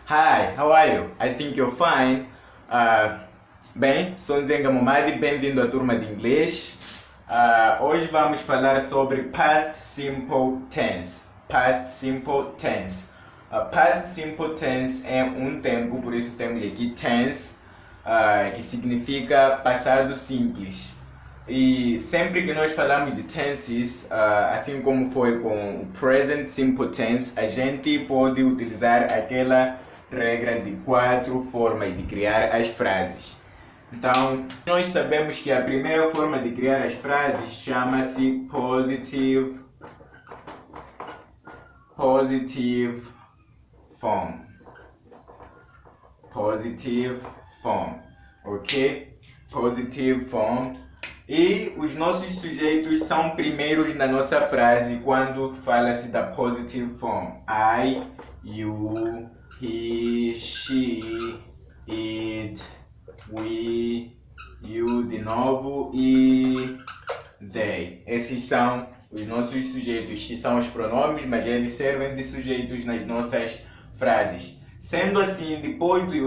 Hi, how are you? I think you're fine. Bem, sou Nzenga Momadi, bem-vindo à turma de inglês. Hoje vamos falar sobre Past Simple Tense. Past Simple Tense. Past Simple Tense é um tempo, por isso temos aqui tense, que significa passado simples. E sempre que nós falamos de tenses, assim como foi com o present simple tense, a gente pode utilizar aquela regra de 4 formas de criar as frases. Então, nós sabemos que a primeira forma de criar as frases chama-se positive form. Positive form, ok? Positive form. E os nossos sujeitos são primeiros na nossa frase quando fala-se da positive form. I, you, he, she, it, we, you de novo e they. Esses são os nossos sujeitos, que são os pronomes, mas eles servem de sujeitos nas nossas frases. Sendo assim, depois de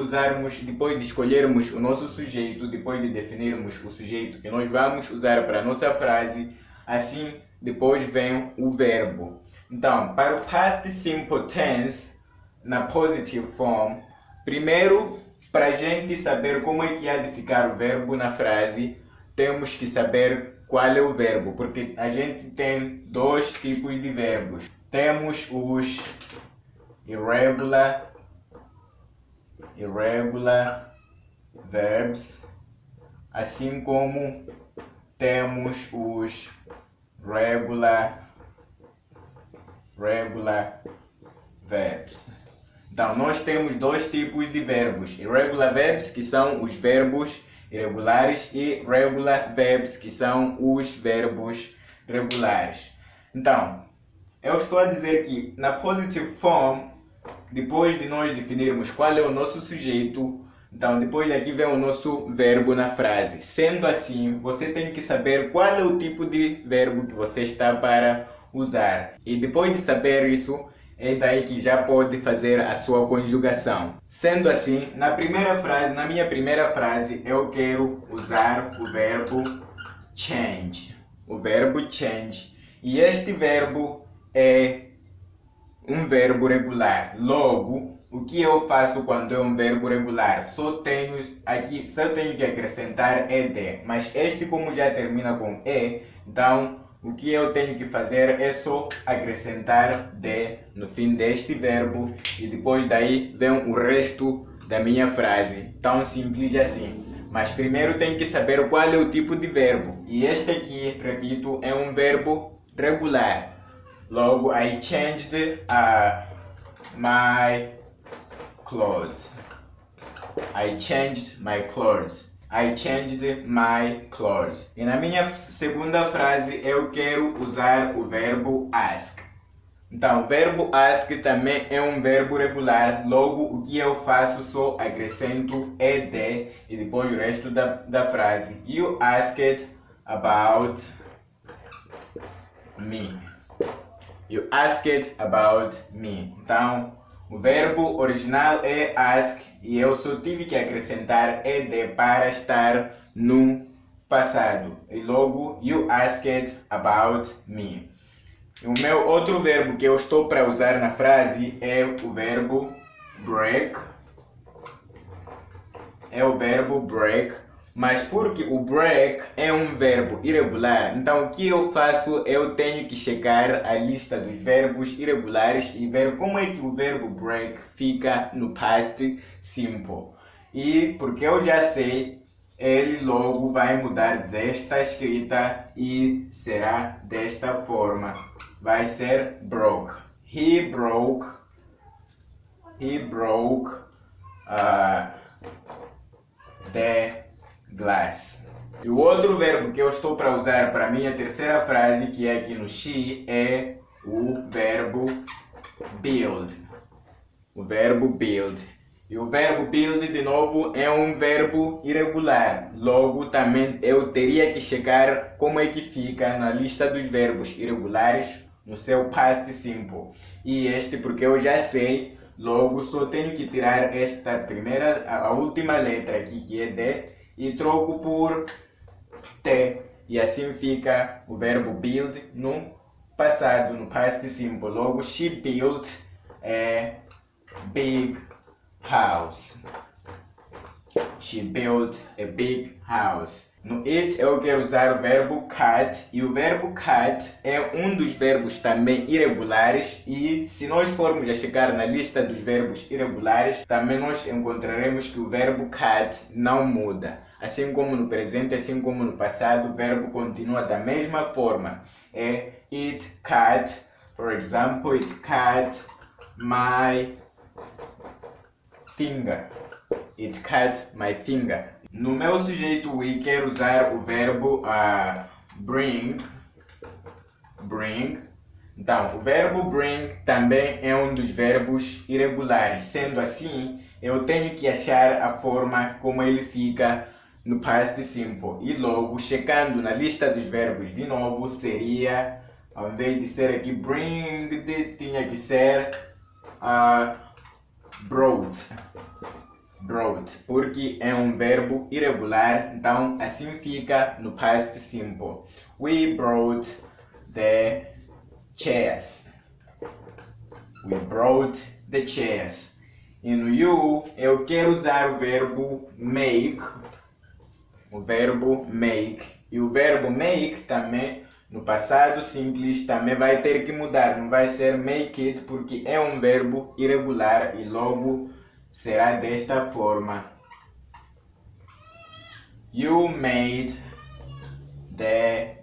escolhermos o nosso sujeito, depois de definirmos o sujeito que nós vamos usar para a nossa frase, assim depois vem o verbo. Então, para o past simple tense, na positive form, primeiro, para a gente saber como é que há de ficar o verbo na frase, temos que saber qual é o verbo, porque a gente tem dois tipos de verbos. Temos os irregular verbs, assim como temos os regular verbs. Então, nós temos dois tipos de verbos: irregular verbs, que são os verbos irregulares, e regular verbs, que são os verbos regulares. Então, eu estou a dizer que na positive form, depois de nós definirmos qual é o nosso sujeito, então depois daqui vem o nosso verbo na frase. Sendo assim, você tem que saber qual é o tipo de verbo que você está para usar. E depois de saber isso, é daí que já pode fazer a sua conjugação. Sendo assim, na minha primeira frase, eu quero usar o verbo change. O verbo change. E este verbo é um verbo regular. Logo, o que eu faço quando é um verbo regular? Só tenho que acrescentar ed, mas este, como já termina com e, então o que eu tenho que fazer é só acrescentar de no fim deste verbo e depois daí vem o resto da minha frase. Tão simples assim. Mas primeiro tenho que saber qual é o tipo de verbo. E este aqui, repito, é um verbo regular. Logo, I changed my clothes. I changed my clothes. I changed my clothes. E na minha segunda frase, eu quero usar o verbo ask. Então, o verbo ask também é um verbo regular. Logo, o que eu faço? Só acrescento ed e depois o resto da frase. You asked about me. You asked about me. Então, o verbo original é ask e eu só tive que acrescentar ed para estar no passado. E logo, you asked about me. E o meu outro verbo que eu estou para usar na frase é o verbo break. É o verbo break. Mas porque o break é um verbo irregular, então o que eu faço? Eu tenho que checar a lista dos verbos irregulares e ver como é que o verbo break fica no past simple. E porque eu já sei, ele logo vai mudar desta escrita e será desta forma. Vai ser broke. He broke the glass. E o outro verbo que eu estou para usar para a minha terceira frase, que é aqui no she, é o verbo build. O verbo build. E o verbo build, de novo, é um verbo irregular. Logo, também eu teria que checar como é que fica na lista dos verbos irregulares no seu past simple. E este porque eu já sei, Logo, só tenho que tirar esta primeira, a última letra aqui, que é D, e troco por T. E assim fica o verbo build no passado, no past simple. Logo, she built a big house. She built a big house. No it eu quero usar o verbo cut, e o verbo cut é um dos verbos também irregulares, e se nós formos a chegar na lista dos verbos irregulares, também nós encontraremos que o verbo cut não muda. Assim como no presente, assim como no passado, o verbo continua da mesma forma. É it cut, for example, it cut my finger. It cut my finger. No meu sujeito we quero usar o verbo bring. Então, o verbo bring também é um dos verbos irregulares. Sendo assim, eu tenho que achar a forma como ele fica no past simple. E logo, checando na lista dos verbos de novo, seria, ao invés de ser aqui bring, tinha que ser brought, porque é um verbo irregular, então assim fica no past simple. We brought the chairs. We brought the chairs. E no you eu quero usar o verbo make. E o verbo make também no passado simples também vai ter que mudar, não vai ser make it, porque é um verbo irregular e logo será desta forma. You made the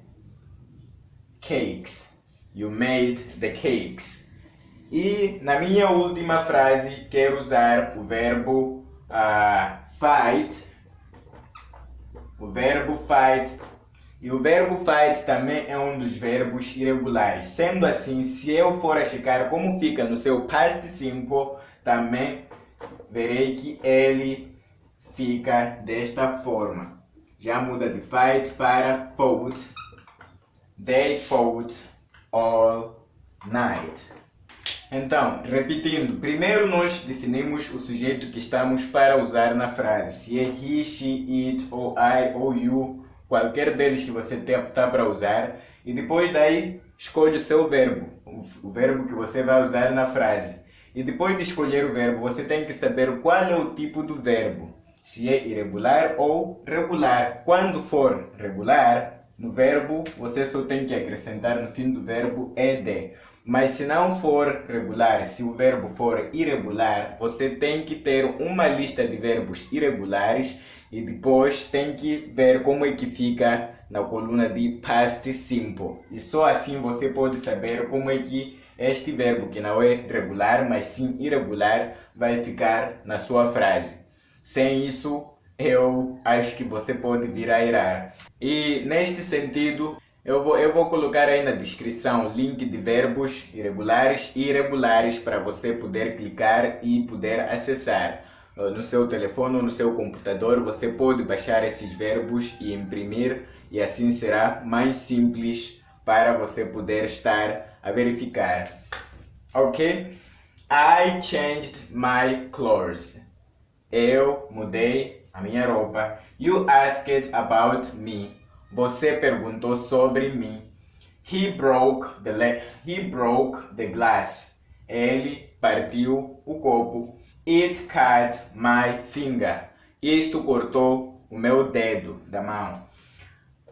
cakes. You made the cakes. E na minha última frase quero usar o verbo fight. O verbo fight. E o verbo fight também é um dos verbos irregulares. Sendo assim, se eu for a checar como fica no seu past simple, também verei que ele fica desta forma. Já muda de fight para fought. They fought all night. Então, repetindo, primeiro nós definimos o sujeito que estamos para usar na frase. Se é he, she, it, ou I, ou you, qualquer deles que você está para usar. E depois daí, escolhe o seu verbo, o verbo que você vai usar na frase. E depois de escolher o verbo, você tem que saber qual é o tipo do verbo. Se é irregular ou regular. Quando for regular, no verbo, você só tem que acrescentar no fim do verbo ed. Mas se não for regular, se o verbo for irregular, você tem que ter uma lista de verbos irregulares e depois tem que ver como é que fica na coluna de past simple. E só assim você pode saber como é que este verbo, que não é regular, mas sim irregular, vai ficar na sua frase. Sem isso, eu acho que você pode vir a errar. E neste sentido, eu vou colocar aí na descrição link de verbos irregulares e irregulares para você poder clicar e poder acessar. No seu telefone ou no seu computador, você pode baixar esses verbos e imprimir, e assim será mais simples para você poder estar a verificar. Ok? I changed my clothes. Eu mudei a minha roupa. You asked about me. Você perguntou sobre mim. He broke the glass. Ele partiu o copo. It cut my finger. Isto cortou o meu dedo da mão.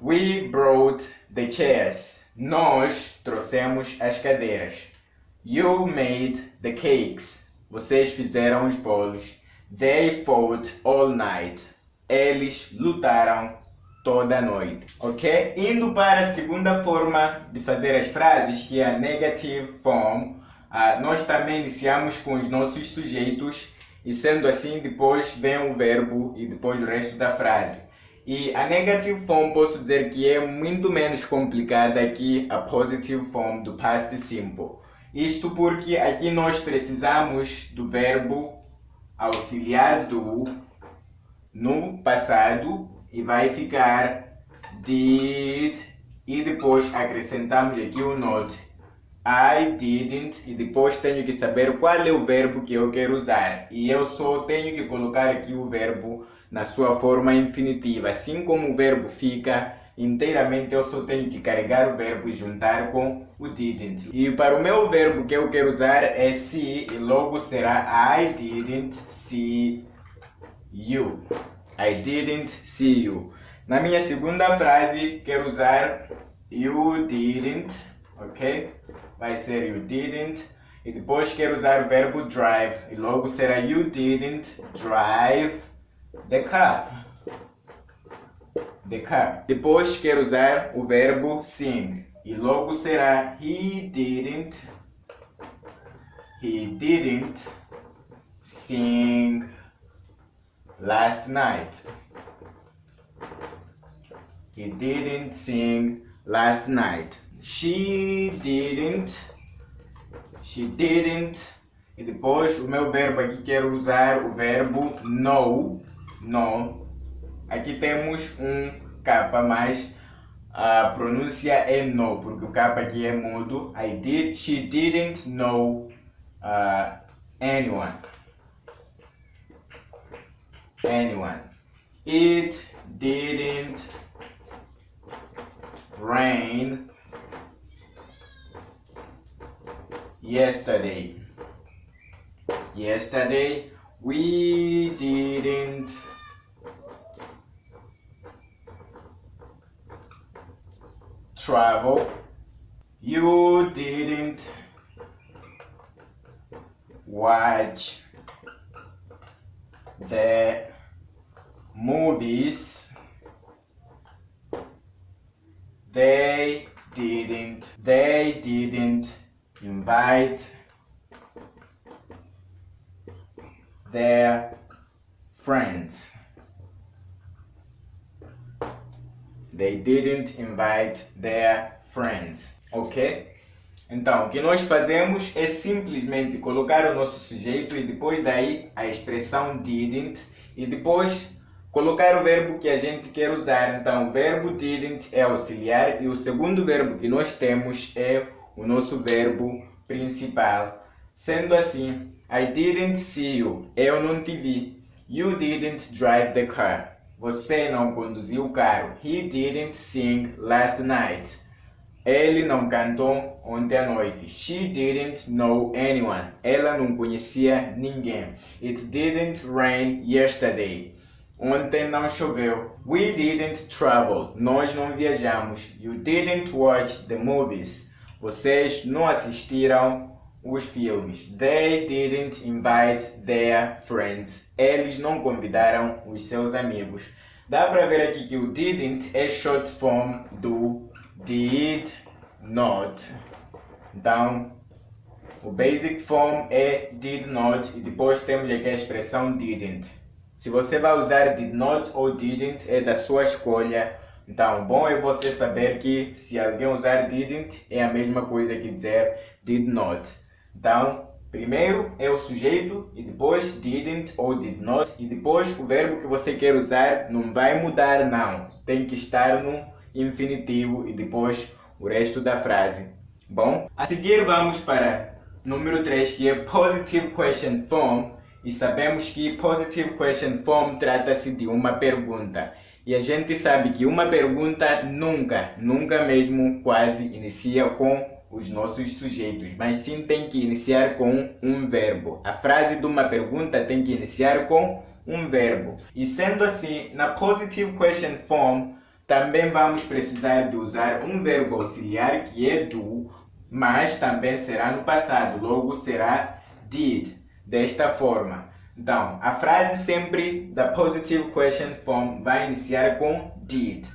We brought the chairs. Nós trouxemos as cadeiras. You made the cakes. Vocês fizeram os bolos. They fought all night. Eles lutaram toda a noite. Ok? Indo para a segunda forma de fazer as frases, que é a negative form, nós também iniciamos com os nossos sujeitos e sendo assim depois vem o verbo e depois o resto da frase. E a negative form posso dizer que é muito menos complicada que a positive form do past simple. Isto porque aqui nós precisamos do verbo auxiliar do no passado e vai ficar did, e depois acrescentamos aqui o not. I didn't, e depois tenho que saber qual é o verbo que eu quero usar. E eu só tenho que colocar aqui o verbo na sua forma infinitiva. Assim como o verbo fica inteiramente, eu só tenho que carregar o verbo e juntar com o didn't. E para o meu verbo que eu quero usar é see, e logo será I didn't see you. I didn't see you. Na minha segunda frase, quero usar you didn't, ok? Vai ser you didn't. E depois quero usar o verbo drive, e logo será you didn't drive the car. The car. Depois quero usar o verbo sing, e logo será he didn't sing last night. He didn't sing last night. She didn't. E depois o meu verbo aqui quero usar o verbo no. Aqui temos um K, mas a pronúncia é no, porque o K aqui é mudo. She didn't know anyone. It didn't rain yesterday. We didn't travel. You didn't watch the movies. They didn't invite their friends. They didn't invite their friends. Ok? Então, o que nós fazemos é simplesmente colocar o nosso sujeito e depois daí a expressão didn't e depois colocar o verbo que a gente quer usar. Então, o verbo didn't é auxiliar e o segundo verbo que nós temos é o nosso verbo principal. Sendo assim, I didn't see you. Eu não te vi. You didn't drive the car. Você não conduziu o carro. He didn't sing last night. Ele não cantou ontem à noite. She didn't know anyone. Ela não conhecia ninguém. It didn't rain yesterday. Ontem não choveu. We didn't travel. Nós não viajamos. You didn't watch the movies. Vocês não assistiram os filmes. They didn't invite their friends. Eles não convidaram os seus amigos. Dá para ver aqui que o didn't é short form do did not. Então, o basic form é did not e depois temos aqui a expressão didn't. Se você vai usar did not ou didn't é da sua escolha. Então, bom é você saber que se alguém usar didn't é a mesma coisa que dizer did not. Então, primeiro é o sujeito e depois didn't ou did not e depois o verbo que você quer usar não vai mudar não. Tem que estar no infinitivo e depois o resto da frase. Bom, a seguir vamos para número 3 que é Positive Question Form e sabemos que Positive Question Form trata-se de uma pergunta. E a gente sabe que uma pergunta nunca mesmo quase inicia com os nossos sujeitos, mas sim tem que iniciar com um verbo. A frase de uma pergunta tem que iniciar com um verbo. E sendo assim, na Positive Question Form, também vamos precisar de usar um verbo auxiliar que é do, mas também será no passado, logo será did, desta forma. Então, a frase sempre da Positive Question Form vai iniciar com did.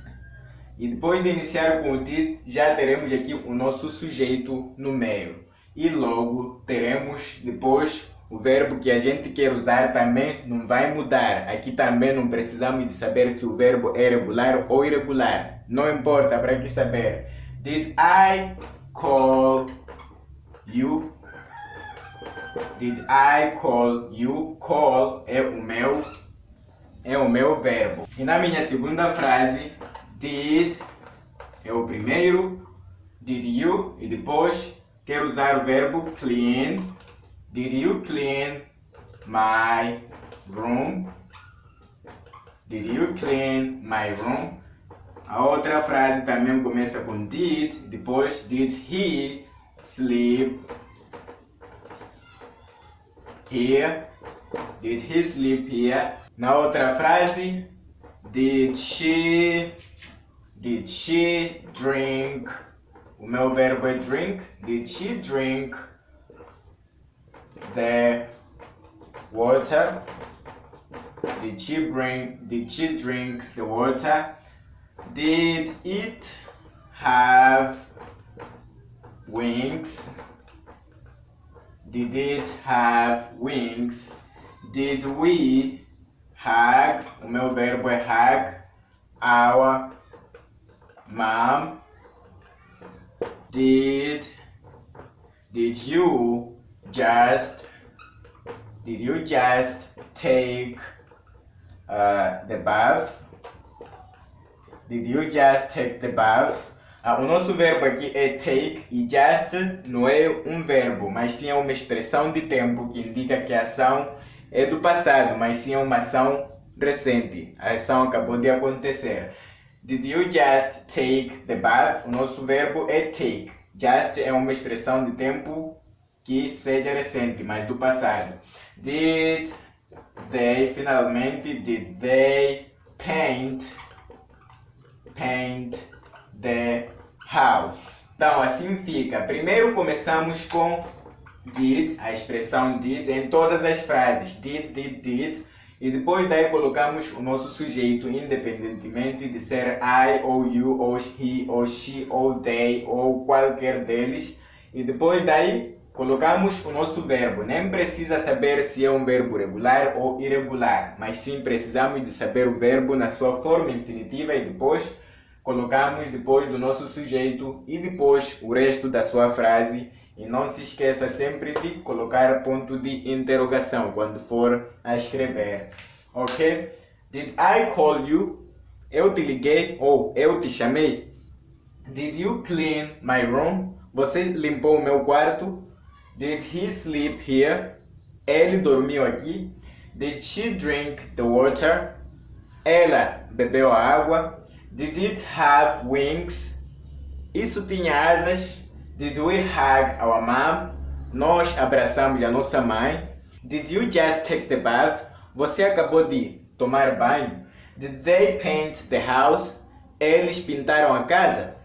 E depois de iniciar com o did, já teremos aqui o nosso sujeito no meio. E logo teremos depois o verbo que a gente quer usar também não vai mudar. Aqui também não precisamos de saber se o verbo é regular ou irregular. Não importa, para que saber. Did I call you? Did I call you? Call é o meu verbo. E na minha segunda frase, did é o primeiro, did you e depois quero usar o verbo clean. Did you clean my room? Did you clean my room? A outra frase também começa com did, depois did he sleep here? Did he sleep here? Na outra frase, did she drink? O meu verbo é drink. Did she drink the water? Did she drink the water? Did it have wings? Did it have wings? Did we hug? O meu verbo é hug our mom? Did you just take the bath? Did you just take the bath? O nosso verbo aqui é take e just não é um verbo, mas sim é uma expressão de tempo que indica que a ação é do passado, mas sim é uma ação recente. A ação acabou de acontecer. Did you just take the bath? O nosso verbo é take. Just é uma expressão de tempo que seja recente, mas do passado. Did they paint the house? Então assim fica. Primeiro começamos com did, a expressão did em todas as frases. Did. E depois daí colocamos o nosso sujeito, independentemente de ser I, ou you, ou he, ou she, ou they, ou qualquer deles. E depois daí colocamos o nosso verbo. Nem precisa saber se é um verbo regular ou irregular, mas sim precisamos de saber o verbo na sua forma infinitiva e depois colocamos depois do nosso sujeito e depois o resto da sua frase. E não se esqueça sempre de colocar ponto de interrogação quando for a escrever. Ok? Did I call you? Eu te liguei ou eu te chamei. Did you clean my room? Você limpou o meu quarto? Did he sleep here? Ele dormiu aqui. Did she drink the water? Ela bebeu a água. Did it have wings? Isso tinha asas. Did we hug our mom? Nós abraçamos a nossa mãe. Did you just take the bath? Você acabou de tomar banho. Did they paint the house? Eles pintaram a casa?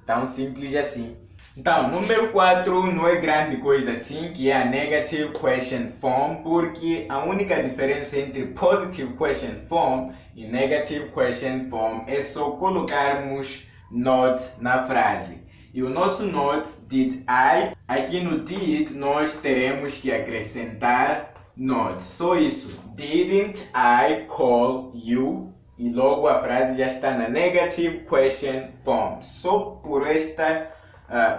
Tão simples assim. Então, número 4 não é grande coisa assim, que é a negative question form, porque a única diferença entre positive question form e negative question form é só colocarmos not na frase. E o nosso not, did I, aqui no did nós teremos que acrescentar not. Só isso. Didn't I call you? E logo a frase já está na negative question form. Só por esta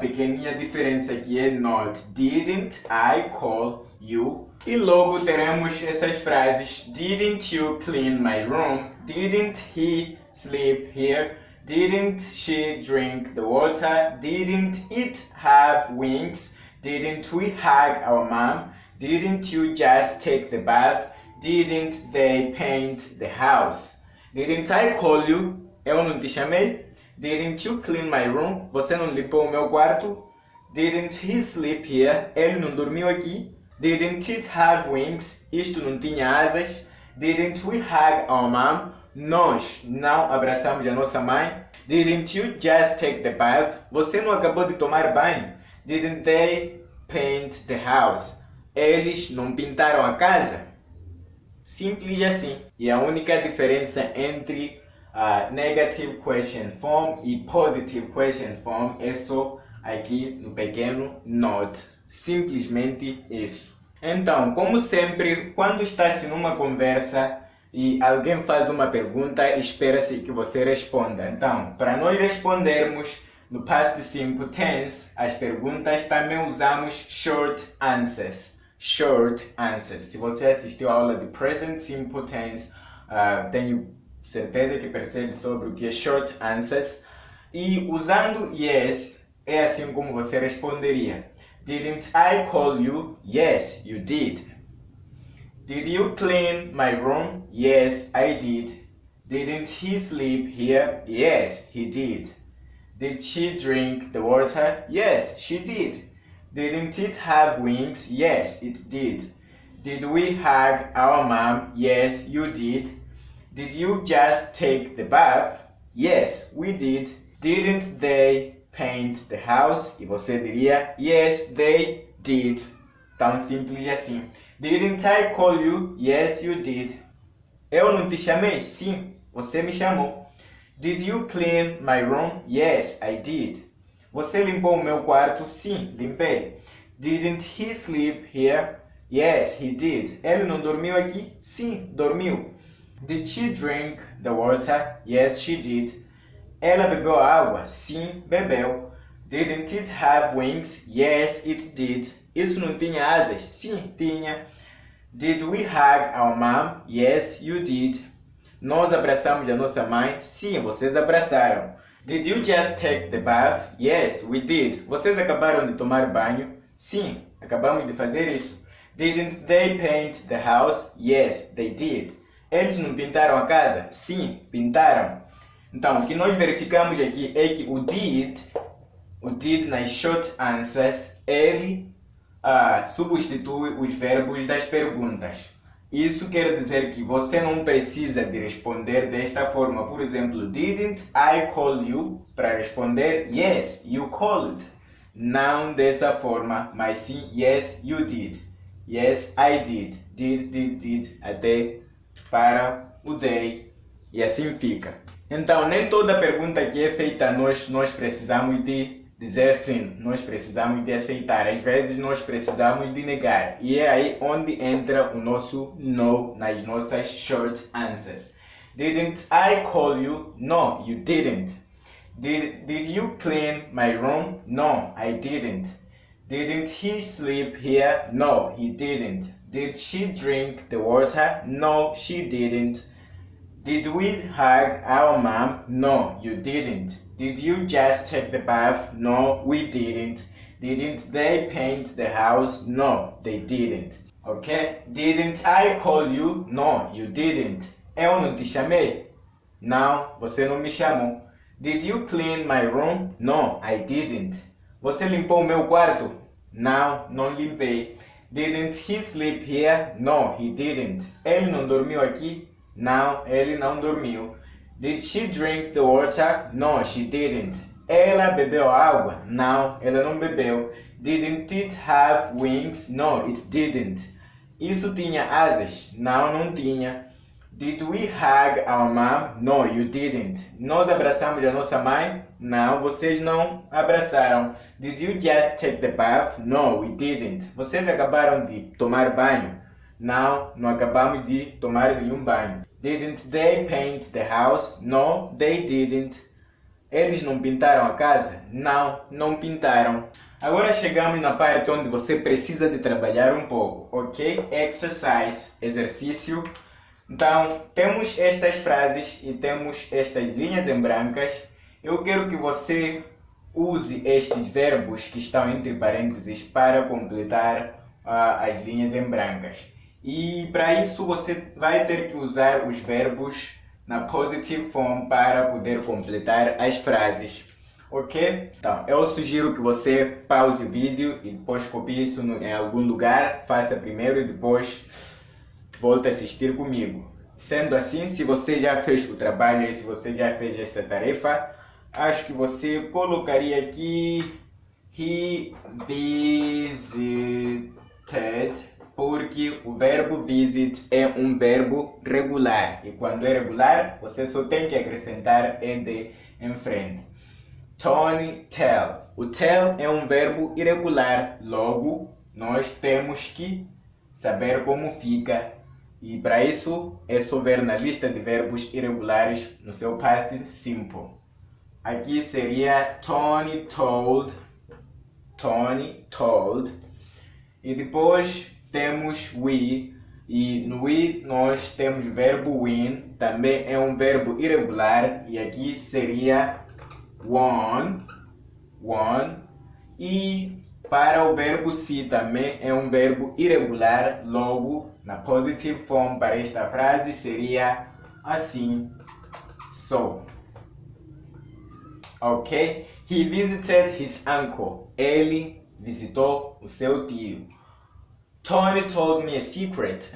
pequenina diferença que é not. Didn't I call you? E logo teremos essas frases. Didn't you clean my room? Didn't he sleep here? Didn't she drink the water? Didn't it have wings? Didn't we hug our mom? Didn't you just take the bath? Didn't they paint the house? Didn't I call you? Eu não te chamei? Didn't you clean my room? Você não limpou o meu quarto? Didn't he sleep here? Ele não dormiu aqui? Didn't it have wings? Isto não tinha asas? Didn't we hug our mom? Nós não abraçamos a nossa mãe? Didn't you just take the bath? Você não acabou de tomar banho? Didn't they paint the house? Eles não pintaram a casa? Simples assim. E a única diferença entre a negative question form e positive question form é só aqui no pequeno not. Simplesmente isso. Então, como sempre, quando está-se numa conversa e alguém faz uma pergunta, espera-se que você responda. Então, para nós respondermos no past simple tense, as perguntas também usamos short answers. Short answers. Se você assistiu a aula de present simple tense, tenho certeza que percebe sobre o que é short answers. E usando yes, é assim como você responderia. Didn't I call you? Yes, you did. Did you clean my room? Yes, I did. Didn't he sleep here? Yes, he did. Did she drink the water? Yes, she did. Didn't it have wings? Yes, it did. Did we hug our mom? Yes, you did. Did you just take the bath? Yes, we did. Didn't they paint the house? E você diria, yes, they did. Tão simples assim. Didn't I call you? Yes, you did. Eu não te chamei? Sim, você me chamou. Did you clean my room? Yes, I did. Você limpou o meu quarto? Sim, limpei. Didn't he sleep here? Yes, he did. Ele não dormiu aqui? Sim, dormiu. Did she drink the water? Yes, she did. Ela bebeu água? Sim, bebeu. Didn't it have wings? Yes, it did. Isso não tinha asas? Sim, tinha. Did we hug our mom? Yes, you did. Nós abraçamos a nossa mãe? Sim, vocês abraçaram. Did you just take the bath? Yes, we did. Vocês acabaram de tomar banho? Sim, acabamos de fazer isso. Didn't they paint the house? Yes, they did. Eles não pintaram a casa? Sim, pintaram. Então, o que nós verificamos aqui é que o did nas short answers, ele substitui os verbos das perguntas. Isso quer dizer que você não precisa de responder desta forma. Por exemplo, didn't I call you? Para responder, yes, you called. Não dessa forma, mas sim, yes, you did. Yes, I did. Did, até para o they. E assim fica. Então, nem toda pergunta que é feita a nós precisamos de dizer sim, nós precisamos de aceitar. Às vezes nós precisamos de negar. E é aí onde entra o nosso no nas nossas short answers. Didn't I call you? No, you didn't. Did you clean my room? No, I didn't. Didn't he sleep here? No, he didn't. Did she drink the water? No, she didn't. Did we hug our mom? No, you didn't. Did you just take the bath? No, we didn't. Didn't they paint the house? No, they didn't. Okay? Didn't I call you? No, you didn't. Eu não te chamei? Não, você não me chamou. Did you clean my room? No, I didn't. Você limpou o meu quarto? Não, não limpei. Didn't he sleep here? No, he didn't. Ele não dormiu aqui? Não, ele não dormiu. Did she drink the water? No, she didn't. Ela bebeu água? Não, ela não bebeu. Didn't it have wings? No, it didn't. Isso tinha asas? Não, não tinha. Did we hug our mom? No, you didn't. Nós abraçamos a nossa mãe? Não, vocês não abraçaram. Did you just take the bath? No, we didn't. Vocês acabaram de tomar banho? Não, não acabamos de tomar nenhum banho. Didn't they paint the house? No, they didn't. Eles não pintaram a casa? Não, não pintaram. Agora chegamos na parte onde você precisa de trabalhar um pouco, ok? Exercise, exercício. Então, temos estas frases e temos estas linhas em brancas. Eu quero que você use estes verbos que estão entre parênteses para completar as linhas em brancas. E para isso você vai ter que usar os verbos na positive form para poder completar as frases. Ok? Então, eu sugiro que você pause o vídeo e depois copie isso em algum lugar. Faça primeiro e depois volte a assistir comigo. Sendo assim, se você já fez o trabalho e se você já fez essa tarefa, acho que você colocaria aqui he visited, porque o verbo visit é um verbo regular. E quando é regular, você só tem que acrescentar ed em frente. Tony tell. O tell é um verbo irregular, logo nós temos que saber como fica. E para isso é só ver na lista de verbos irregulares no seu past simple. Aqui seria Tony told. Tony told. E depois temos we. E no we nós temos o verbo win. Também é um verbo irregular. E aqui seria won. Won. E para o verbo see também é um verbo irregular, logo na positive form para esta frase seria assim, so. Ok? He visited his uncle. Ele visitou o seu tio. Tony told me a secret.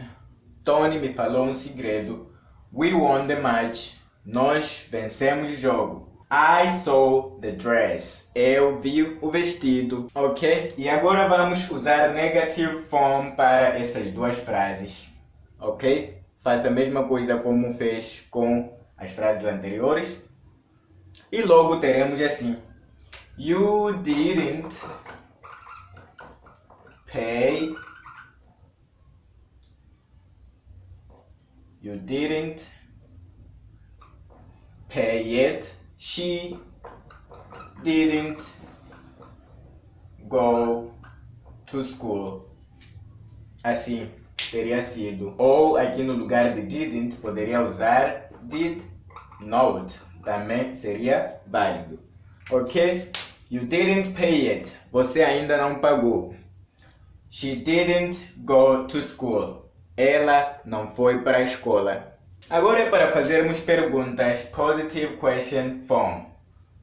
Tony me falou um segredo. We won the match. Nós vencemos o jogo. I saw the dress. Eu vi o vestido. Ok? E agora vamos usar negative form para essas duas frases. Ok? Faça a mesma coisa como fez com as frases anteriores. E logo teremos assim. You didn't pay. You didn't pay it. She didn't go to school. Assim teria sido. Ou aqui no lugar de didn't poderia usar did not. Também seria válido. Ok? You didn't pay it. Você ainda não pagou. She didn't go to school. Ela não foi para a escola. Agora é para fazermos perguntas. Positive question form.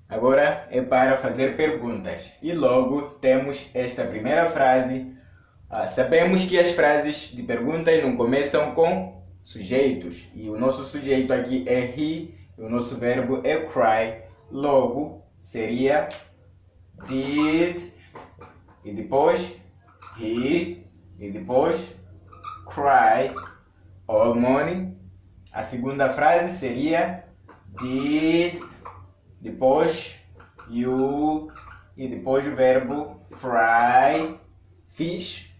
Agora é para fazer perguntas. E logo temos esta primeira frase. Sabemos que as frases de perguntas não começam com sujeitos. E o nosso sujeito aqui é he. E o nosso verbo é cry. Logo seria did. E depois he. E depois cry all morning. A segunda frase seria did, depois you e depois o verbo fry fish.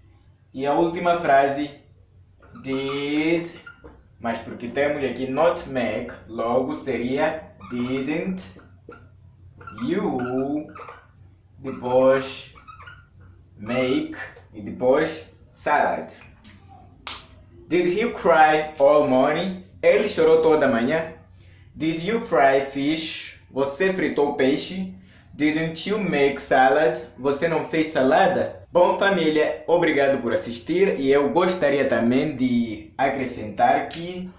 E a última frase did, mas porque temos aqui not make, logo seria didn't you, depois make e depois salad. Did he cry all morning? Ele chorou toda a manhã. Did you fry fish? Você fritou peixe? Didn't you make salad? Você não fez salada? Bom, família, obrigado por assistir e eu gostaria também de acrescentar que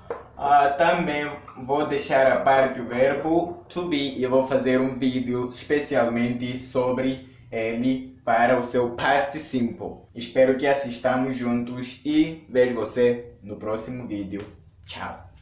também vou deixar a parte do verbo to be e eu vou fazer um vídeo especialmente sobre ele para o seu past simple. Espero que assistamos juntos e vejo você no próximo vídeo. Tchau!